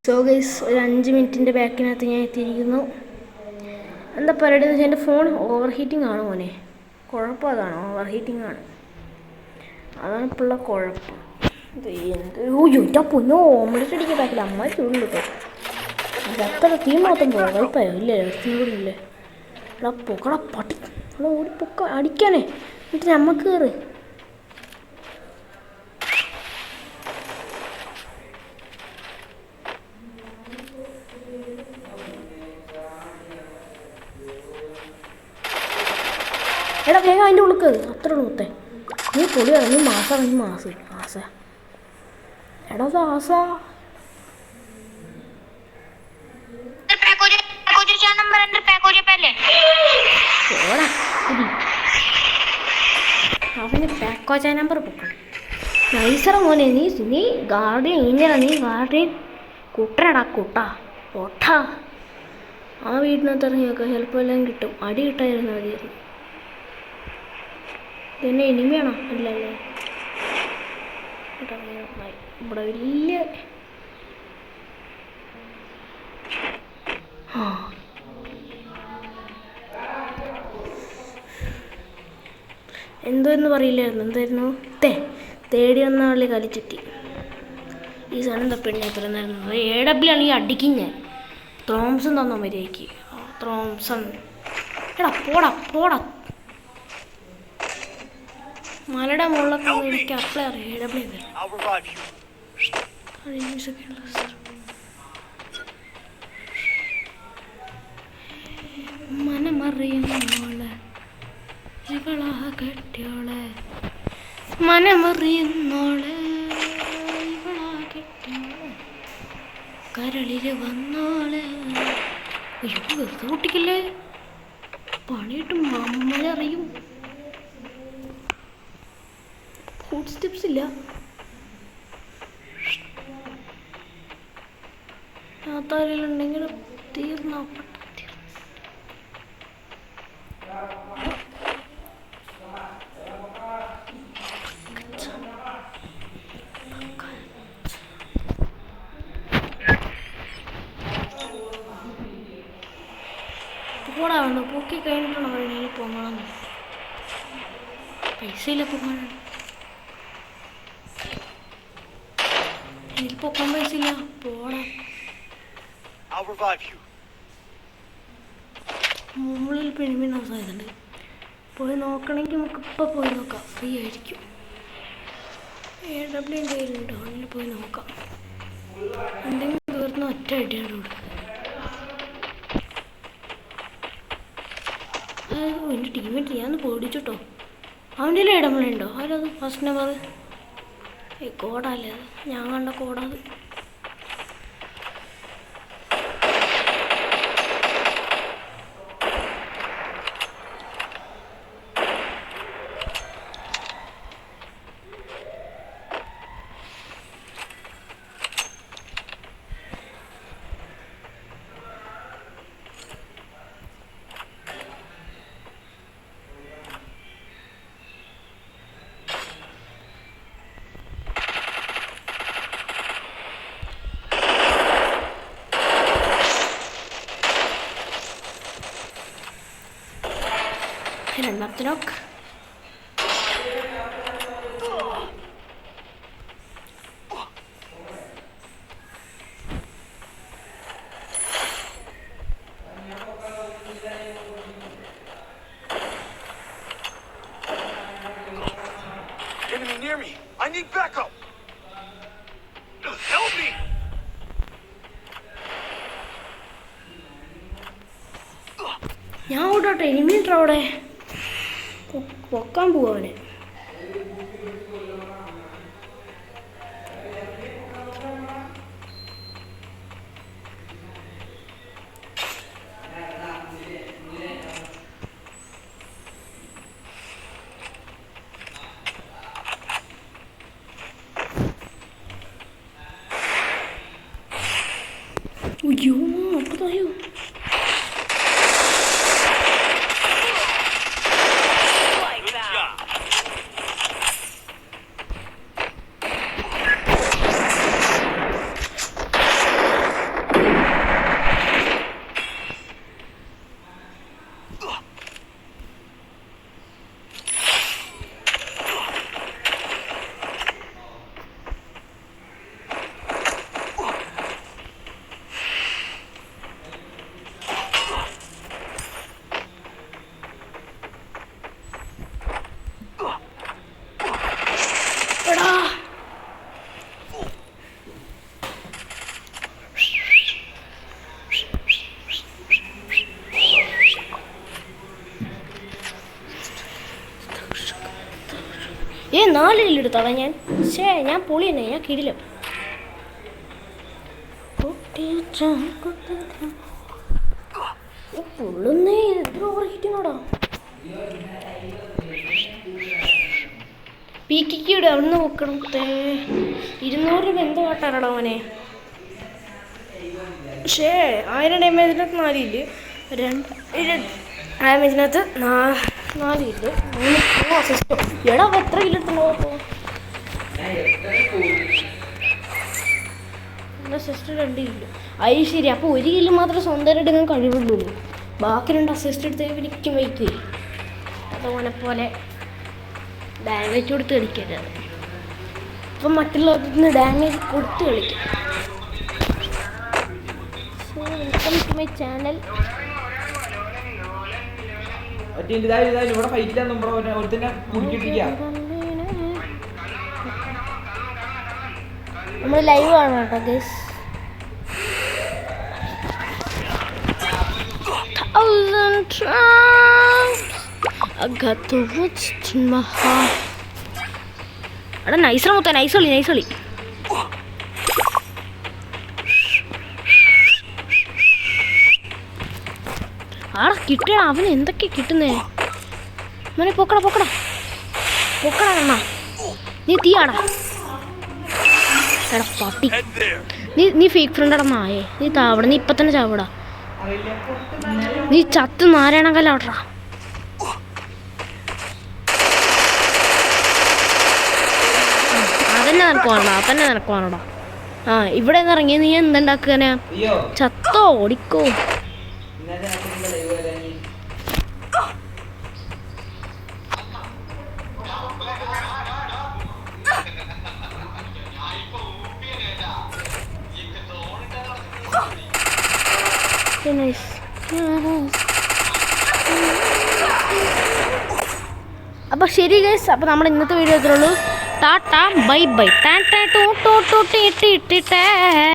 So guys ഒരു 5 മിനിറ്റിൻ്റെ ബാക്കിനകത്ത് ഞാൻ എത്തിയിരിക്കുന്നു. എന്താ പരിപാടി എന്ന് വെച്ചാൽ എൻ്റെ ഫോൺ ഓവർ ഹീറ്റിംഗ് ആണ് മോനെ. കുഴപ്പം അതാണ്, ഓവർ ഹീറ്റിംഗ് ആണ്, അതാണ് ഇപ്പോഴുള്ള കുഴപ്പം. എന്ത് പൊന്നോ ഓംലെറ്റ് അടിക്കാൻ പറ്റില്ല, അമ്മ ചൂടുള്ളൂ കേട്ടോ. അത്ര തീ മാത്രം പോകാം കുഴപ്പമായോ ഇല്ലേ, ചൂടില്ലേ എടാ പൊക്കടാ പട്ടി, എടാ ഓടി പൊക്ക അടിക്കാനേ, എന്നിട്ട് നമ്മക്ക് കയറ്. എടാ വേഗം അതിൻ്റെ ഉള്ളിൽ കയറി, അത്ര ഉള്ളൂത്തെ. നീ പൊളിയാണ്, നീ മാസം ആസ എടാ ആസ അവന് പാക്കോച്ച നമ്പർ പൊക്കണം. നൈസറ മോനെ, നീ ഗാർഡിയൻ ഇങ്ങനെ, നീ ഗാർഡിയൻ കുട്ടനടാ കുട്ടാ പൊട്ടാ. ആ വീടിനകത്ത് ഇറങ്ങിയൊക്കെ ഹെൽപ്പ് എല്ലാം കിട്ടും, അടി കിട്ടായിരുന്നു മതിയായിരുന്നു. ഇതെന്നെ ഇനിമയാണോ? അല്ലല്ലേ, ഇവിടെ വലിയ എന്തോ എന്ന് പറയില്ലായിരുന്നു, എന്തായിരുന്നു തേടി വന്ന ആളി കലിച്ചുറ്റി. ഈ സാധനം തപ്പിടിഞ്ഞ എത്ര നേരം AW ആണ് ഈ അടിക്കും ഞാൻ. ത്രോംസൺ തന്നോ മര്യാദയ്ക്ക്, ത്രോംസൺ. എടാ പോടാ മലയുടെ മുകളിലൊക്കെ എനിക്ക് അപ്ലൈ അറിയാം. AW മനമറിയുന്നോളെ ഇവളാ കെട്ടിയോളെ, മനമറിയുന്നോളെ ഇവളാ കെട്ടിയോളെ, കരളില് വന്നോളെ. അയ്യോ വെറുതെ പൊട്ടിക്കല്ലേ, പണിയിട്ട് മമ്മലറിയും. ഫുഡ് സ്റ്റെപ്സ് ഇല്ല, യാത്രയിലുണ്ടെങ്കിൽ തീർന്നോട്ടെ. പോടാ വേണ്ട, പൊക്കി കഴിഞ്ഞിട്ടാണ് പറയുന്നത് പോകണം. പൈസ ഇല്ല പോകാനാണ്, എനിക്ക് പൊക്കാൻ പൈസ ഇല്ല. പോടാ, മുകളിൽ പെരുമീൻ അവസാനമുണ്ട്. പോയി നോക്കണമെങ്കിൽ നമുക്ക് ഇപ്പം പോയി നോക്കാം, ഫ്രീ ആയിരിക്കും. AW കയ്യിലുണ്ടോ, അങ്ങനെ പോയി നോക്കാം. എന്തെങ്കിലും തീർന്ന ഒറ്റ അടിയാണ് കൊടുക്കുന്നത്. എൻ്റെ ടീമേറ്റ് ഞാനൊന്ന് പേടിച്ചിട്ടോ. അവൻ്റെ ഇടമലുണ്ടോ? അവരത് ഫസ്റ്റ് നമ്പർ കോഡല്ലേ, അത് ഞാൻ കണ്ട കോഡത്. രണ്ടാമത്തെ നോക്ക്. Enemy near me. I need backup. Help me. ഞാൻ ഓടോട്ടെ, എനിമീറ്റർ അവിടെ പൊക്കാൻ പോവാ അവനെ. അയ്യോ അപ്പതായോ, 4 കില്ലെടുത്തോളാം ഞാൻ. ഞാൻ പൊളി തന്നെ, ഞാൻ കിടിലും. പൊള്ളുന്നേ, എത്ര ഓവർ ഹീറ്റിങ്ങോടാ. പീക്കിക്ക് ഇടുക, അവിടെ നിന്ന് നോക്കണം. 200 രൂപ എന്തോ കാട്ടാറടാ മോനെ. 1000 ഡാമേജിനകത്ത് 4 കില്ല്, 2 ഡാമേജിനകത്ത് 4 കില്ല്, 3 അസിസ്റ്റോ. എടാ അപ്പോൾ എത്ര കില്ലെടുത്തുണ്ടോ? അപ്പോൾ അസിസ്റ്റ് 2 കില്ല്. അത് ശരി, അപ്പോൾ 1 കില്ല് മാത്രമേ സ്വന്തമായിട്ട് എടുക്കാൻ കഴിവുള്ളൂ. ബാക്കി 2 അസിസ്റ്റ് എടുത്ത് എനിക്കും വയ്ക്കുക. അതോനെ പോലെ ഡാമേജ് കൊടുത്ത് കളിക്കരുത്. അപ്പം മറ്റുള്ളവർക്ക് നിന്ന് ഡാമേജ് കൊടുത്ത് കളിക്കാം. So welcome to my channel. നമ്മൾ ലൈവ് ആണ് കേട്ടോ guys. 1000 times I got the words in my heart. എടാ നൈസറ മൊത്തം, നൈസളി. ആടാ കിട്ടണ, അവന് എന്തൊക്കെ കിട്ടുന്നേ. മോനെ പൊക്കടാ അണ്ണാ. നീ തീയാടാ. എടാ പട്ടി, നീ ഫേക്ക് ഫ്രണ്ടാടാ നായേ. നീ താവട, നീ ഇപ്പം തന്നെ ചാവടാ. നീ ചത്ത് നാരായണകല്ലാവട്ടാ. അതന്നെ നിനക്കുവാണോടാ. ആ ഇവിടെ നിന്ന് ഇറങ്ങി നീ എന്തുണ്ടാക്കാനാ? ചത്തോ ഓടിക്കോ. അപ്പോൾ ശരി ഗൈസ്, അപ്പോൾ നമ്മുടെ ഇന്നത്തെ വീഡിയോ ഇത്രയുള്ളൂ. Tata bye by.